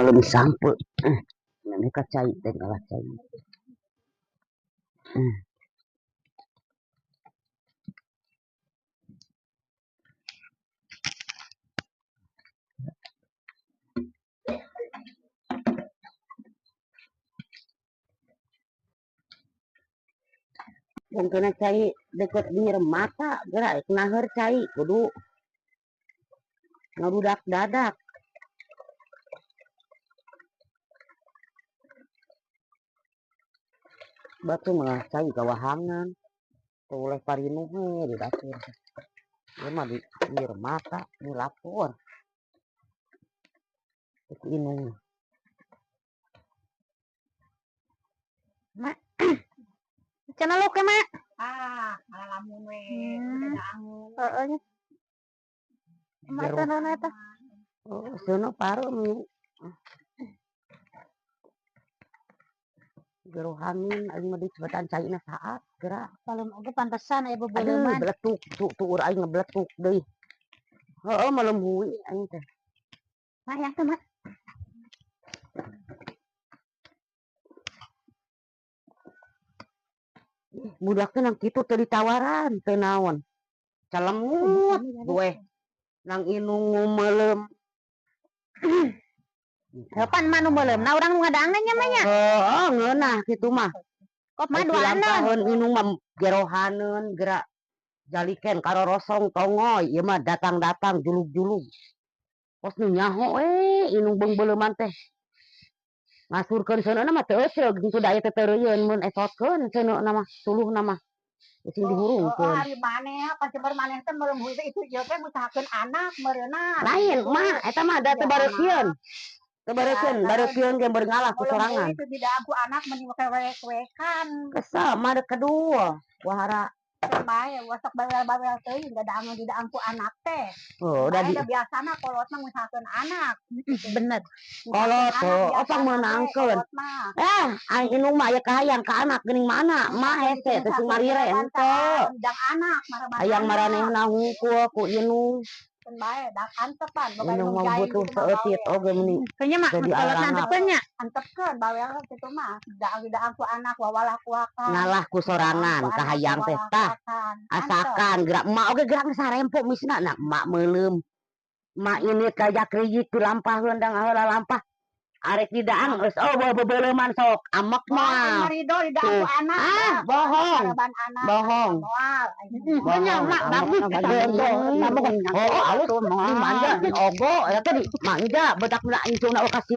belum sampai. Ini kacai tinggal kacai. Yang kena cai deket di mata gerak nahar cai kudu ngarudak dadak. Batu mah cai kawahangan. Oleh parinuhe di dapur. Dia mah di mata di lapor. Inung. Mak. Cenah lo ke mak. Ngalamun we udah angin. Heeh. Mak tanah eta. Oh, sono paro mi. Gerohamin aing mah dicebetan caina saat gerak. Palem oge pantesan aya Aduh, bebeuleman. beletuk tuur aing ngebeletuk deui. Heeh, malem huwi aing teh. Mak ya teh mak. Budak teh nang kitu teh ditawaran teh naon. Calemut gue nang inung ngumelem. Kapan mah nu meuleum? Nah urang nu ngadaangna nya mah nya. Heeh, ngeunah kitu mah. Kok mah duaanan. Lampaheun inung mah gerohaneun gerak jalikeun karorosong tongoy ieu mah datang-datang julug-julug. Pos nu nyaho inung beungbeuleman teh. Ngasurkeun seuneuhna mah teu euseuh kitu da aya teh teureuyeuan mun esotkeun seuneuhna mah suluhna mah. Sing dihurungkeun. Hari maneh pan cember maneh teh meureum heuh itu ieu teh ngusahakeun anak meureunna. Lain mah eta mah da teu bareusieun. Teu bareusieun, bareusieun ge beureung ngalah ku sorangan. Itu tidak aku anak mending wekan. Kesel mah ada kedua. Wahara Bae wasok bawel-bawel teuing dadaang ku anak teh. oh udah di biasana kolot mah ngusahakeun anak. Bener. kolot opang meunangkeun. Aing inung mah aya kahayang ka anak geuning mana? Mah hese teh cing marire henteu. Dang anak Hayang maranehna hungkul ku inung. Bae dak antepan Inung mah butuh saeutit oge meni. Kayaknya mah kolot antepkeun nya. Antepkeun bawel kitu mah. Daang ku anak wawalah ku akan. Ngalah ku sorangan kahayang teh tah. Asakan gerak emak oge gerak sarempo misna nah emak meuleum. Emak ini kajak riyik tu lampaheun dang heula lampah. Arek di daang geus bebeuleman sok amek mah. Ridho di daang ku anak. Bohong. Bohong. Nya mak bagus Oh, alus dimanja ogo eta di manja bedak na incuna kasih